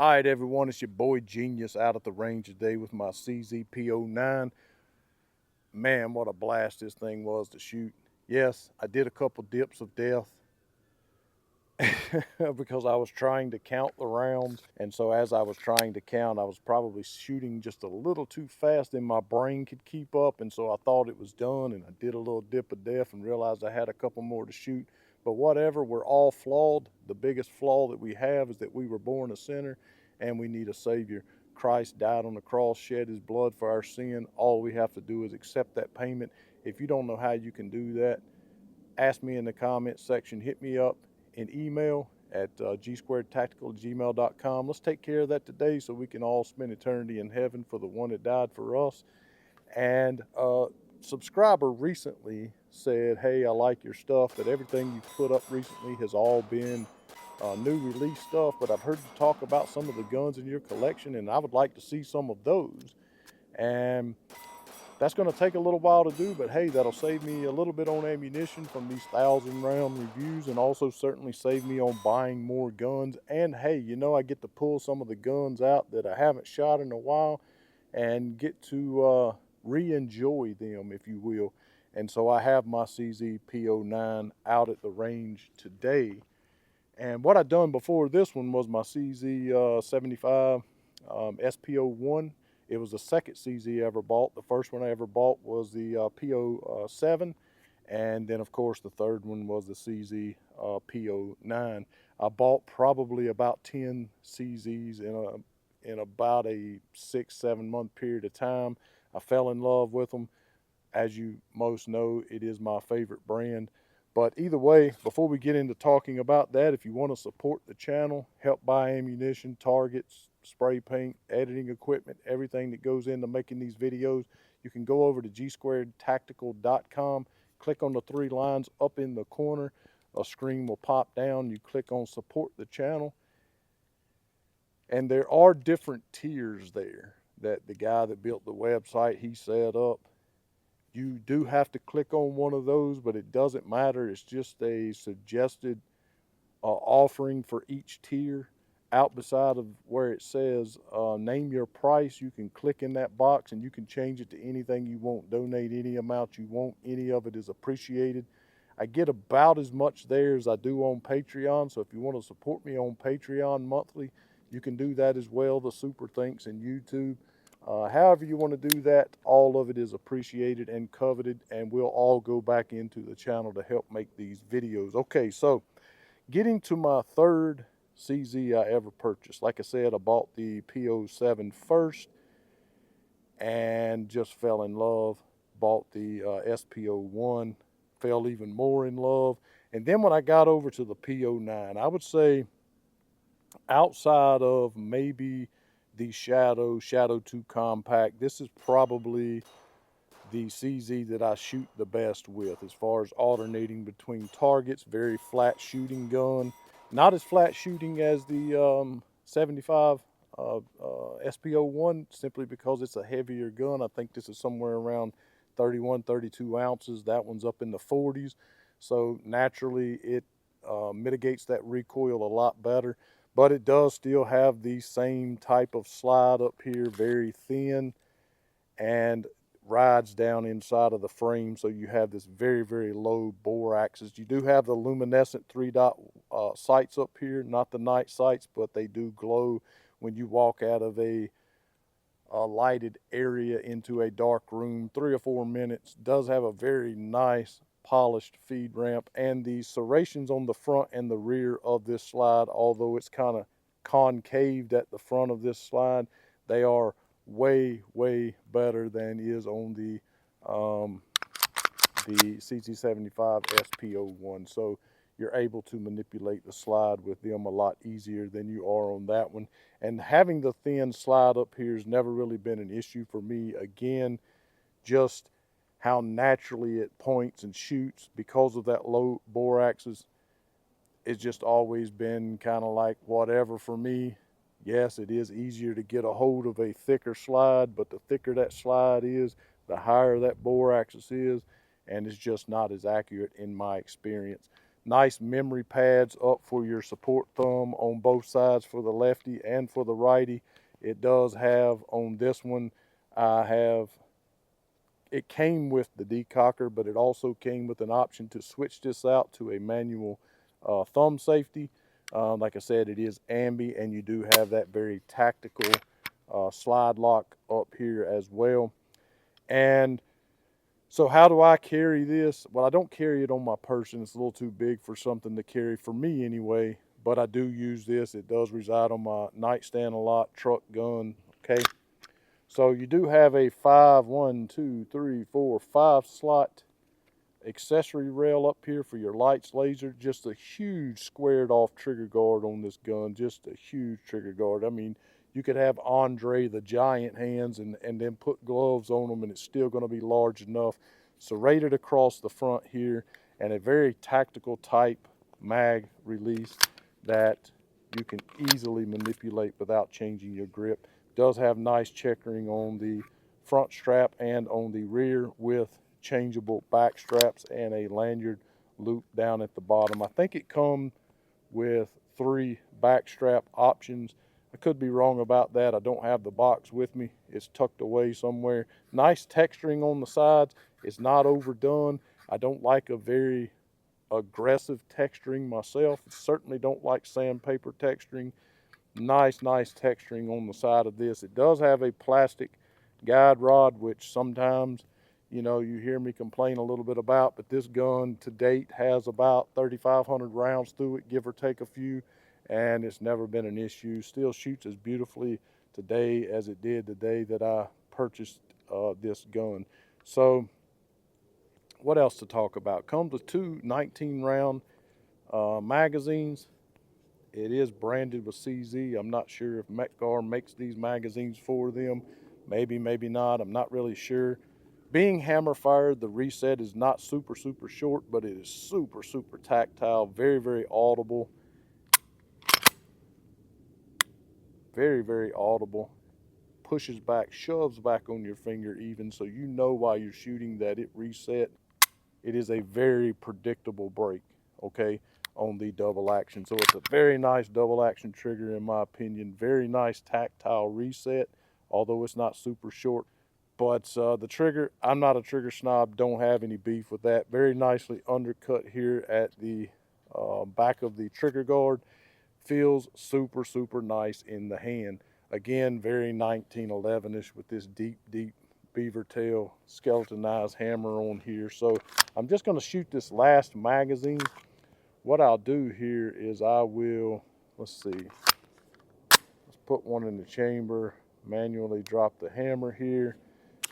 All right, everyone, it's your boy Genius out at the range today with my CZ P09. Man, what a blast this thing was to shoot. Yes, I did a couple dips of death because I was trying to count the rounds. And so as I was trying to count, I was probably shooting just a little too fast and my brain could keep up. And so I thought it was done and I did a little dip of death and realized I had a couple more to shoot. But whatever, we're all flawed. The biggest flaw that we have is that we were born a sinner and we need a Savior. Christ died on the cross, shed his blood for our sin. All we have to do is accept that payment. If you don't know how you can do that, ask me in the comments section. Hit me up in email at g2tactical@gmail.com. Let's take care of that today so we can all spend eternity in heaven for the one that died for us. And subscriber recently said, hey, I like your stuff, that everything you've put up recently has all been new release stuff, but I've heard you talk about some of the guns in your collection and I would like to see some of those. And that's going to take a little while to do, but hey, that'll save me a little bit on ammunition from these 1,000-round reviews, and also certainly save me on buying more guns. And hey, you know, I get to pull some of the guns out that I haven't shot in a while and get to re-enjoy them, if you will. And so I have my CZ P09 out at the range today. And what I'd done before this one was my CZ 75 SP01. It was the second CZ I ever bought. The first one I ever bought was the P07. And then, of course, the third one was the CZ P09. I bought probably about 10 CZs in about a 6-7 month period of time. I fell in love with them. As you most know, it is my favorite brand. But either way, before we get into talking about that, if you want to support the channel, help buy ammunition, targets, spray paint, editing equipment, everything that goes into making these videos, you can go over to g2tactical.com, click on the 3 lines up in the corner, a screen will pop down, you click on support the channel, and there are different tiers there that the guy that built the website, he set up. You do have to click on one of those, but it doesn't matter. It's just a suggested offering for each tier. Out beside of where it says name your price, you can click in that box and you can change it to anything you want. Donate any amount you want. Any of it is appreciated. I get about as much there as I do on Patreon. So if you want to support me on Patreon monthly, you can do that as well. The super thanks in YouTube. However you want to do that, all of it is appreciated and coveted, and we'll all go back into the channel to help make these videos. Okay, so getting to my third CZ I ever purchased. Like I said, I bought the P07 first and just fell in love. Bought the SP01, fell even more in love. And then when I got over to the P09, I would say outside of maybe the Shadow 2 Compact, this is probably the CZ that I shoot the best with as far as alternating between targets. Very flat shooting gun. Not as flat shooting as the 75 SP01, simply because it's a heavier gun. I think this is somewhere around 31, 32 ounces. That one's up in the 40s. So naturally it mitigates that recoil a lot better. But it does still have the same type of slide up here, very thin, and rides down inside of the frame. So you have this very, very low bore axis. You do have the luminescent 3-dot sights up here, not the night sights, but they do glow when you walk out of a lighted area into a dark room. 3 or 4 minutes. Does have a very nice polished feed ramp, and the serrations on the front and the rear of this slide, although it's kind of concaved at the front of this slide, they are way better than is on the CZ75 SP01. So you're able to manipulate the slide with them a lot easier than you are on that one. And having the thin slide up here has never really been an issue for me. Again, just how naturally it points and shoots because of that low bore axis. It's just always been kind of like whatever for me. Yes, it is easier to get a hold of a thicker slide, but the thicker that slide is, the higher that bore axis is, and it's just not as accurate in my experience. Nice memory pads up for your support thumb on both sides for the lefty and for the righty. It does have on this one, it came with the decocker, but it also came with an option to switch this out to a manual thumb safety. Like I said, it is ambi, and you do have that very tactical slide lock up here as well. And so how do I carry this? Well, I don't carry it on my person. It's a little too big for something to carry for me anyway, but I do use this. It does reside on my nightstand a lot, truck gun, okay? So you do have a 5 slot accessory rail up here for your lights, laser. Just a huge squared off trigger guard on this gun. Just a huge trigger guard. I mean, you could have Andre the Giant hands and then put gloves on them, and it's still going to be large enough. Serrated across the front here, and a very tactical type mag release that you can easily manipulate without changing your grip. Does have nice checkering on the front strap and on the rear with changeable back straps and a lanyard loop down at the bottom. I think it comes with 3 back strap options. I could be wrong about that. I don't have the box with me. It's tucked away somewhere. Nice texturing on the sides. It's not overdone. I don't like a very aggressive texturing myself. Certainly don't like sandpaper texturing. Nice texturing on the side of this. It does have a plastic guide rod, which sometimes, you know, you hear me complain a little bit about, but this gun to date has about 3,500 rounds through it, give or take a few, and it's never been an issue. Still shoots as beautifully today as it did the day that I purchased this gun. So what else to talk about? Comes with 2 19-round magazines. It is branded with CZ. I'm not sure if Metgar makes these magazines for them. Maybe, maybe not. I'm not really sure. Being hammer fired, the reset is not super short, but it is super tactile, very audible. Very audible. Pushes back, shoves back on your finger even, so you know while you're shooting that it reset. It is a very predictable break, okay, on the double action. So it's a very nice double action trigger in my opinion. Very nice tactile reset, although it's not super short. But the trigger, I'm not a trigger snob, don't have any beef with that. Very nicely undercut here at the back of the trigger guard. Feels super nice in the hand. Again, very 1911-ish with this deep beaver tail skeletonized hammer on here. So I'm just going to shoot this last magazine. What I'll do here is I will, let's put one in the chamber, manually drop the hammer here,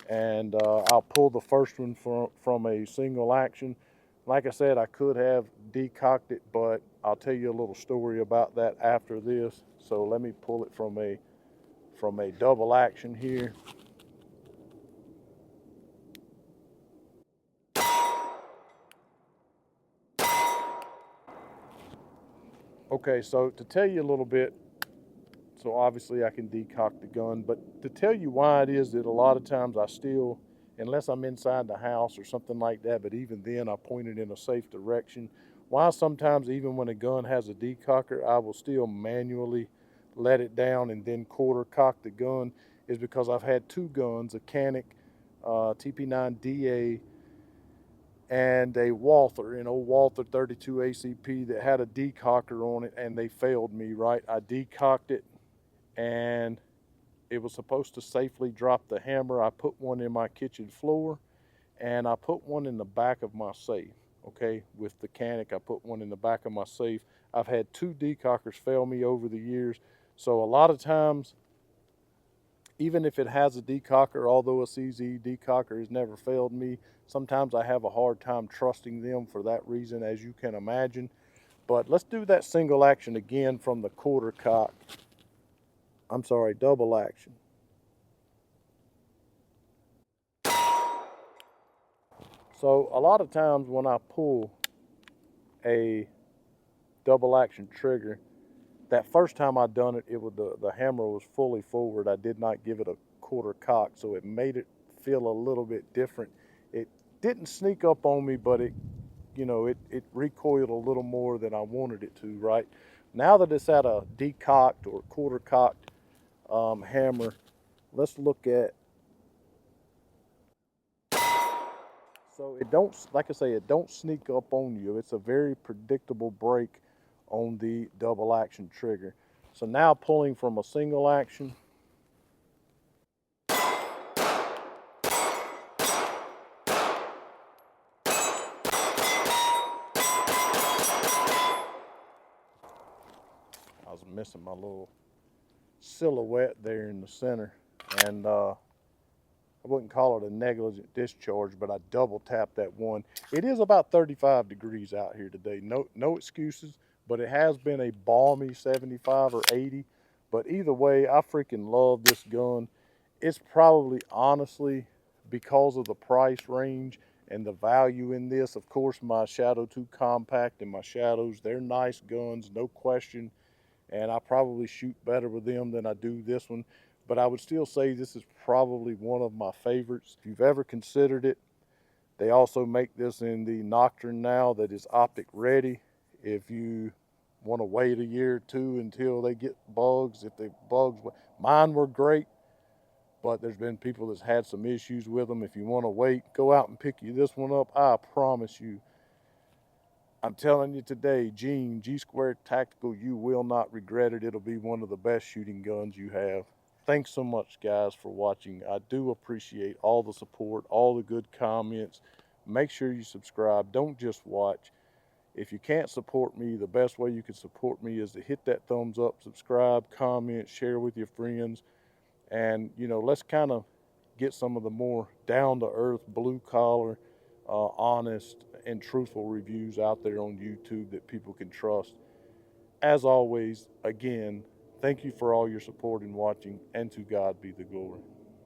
and I'll pull the first one from a single action. Like I said, I could have decocked it, but I'll tell you a little story about that after this. So let me pull it from a double action here. Okay, so to tell you a little bit, so obviously I can decock the gun, but to tell you why it is that a lot of times I still, unless I'm inside the house or something like that, but even then I point it in a safe direction. Why sometimes even when a gun has a decocker, I will still manually let it down and then quarter cock the gun is because I've had 2 guns, a Canic TP9DA and a Walther, an old Walther 32 ACP that had a decocker on it, and they failed me, right? I decocked it, and it was supposed to safely drop the hammer. I put one in my kitchen floor, and I put one in the back of my safe, okay? With the Canic, I put one in the back of my safe. I've had 2 decockers fail me over the years, so a lot of times, even if it has a decocker, although a CZ decocker has never failed me, sometimes I have a hard time trusting them for that reason, as you can imagine. But let's do that single action again from the quarter cock. I'm sorry, double action. So a lot of times when I pull a double action trigger, that first time I done it, the hammer was fully forward. I did not give it a quarter cock, so it made it feel a little bit different. It didn't sneak up on me, but it you know, it recoiled a little more than I wanted it to, right? Now that it's at a decocked or quarter cocked hammer, let's look at, so it don't, like I say, it don't sneak up on you. It's a very predictable break on the double action trigger. So now pulling from a single action, I was missing my little silhouette there in the center, and I wouldn't call it a negligent discharge, but I double tapped that one. It is about 35 degrees out here today. No excuses, but it has been a balmy 75 or 80. But either way, I freaking love this gun. It's probably, honestly, because of the price range and the value in this. Of course, my Shadow 2 Compact and my Shadows, they're nice guns, no question. And I probably shoot better with them than I do this one. But I would still say this is probably one of my favorites. If you've ever considered it, they also make this in the Nocturne now that is optic ready. If you want to wait a year or two until they get bugs, if they bugs, mine were great, but there's been people that's had some issues with them. If you want to wait, go out and pick you this one up. I promise you, I'm telling you today, Gene, G Squared Tactical, you will not regret it. It'll be one of the best shooting guns you have. Thanks so much, guys, for watching. I do appreciate all the support, all the good comments. Make sure you subscribe. Don't just watch. If you can't support me, the best way you can support me is to hit that thumbs up, subscribe, comment, share with your friends. And, you know, let's kind of get some of the more down-to-earth, blue-collar, honest, and truthful reviews out there on YouTube that people can trust. As always, again, thank you for all your support and watching, and to God be the glory.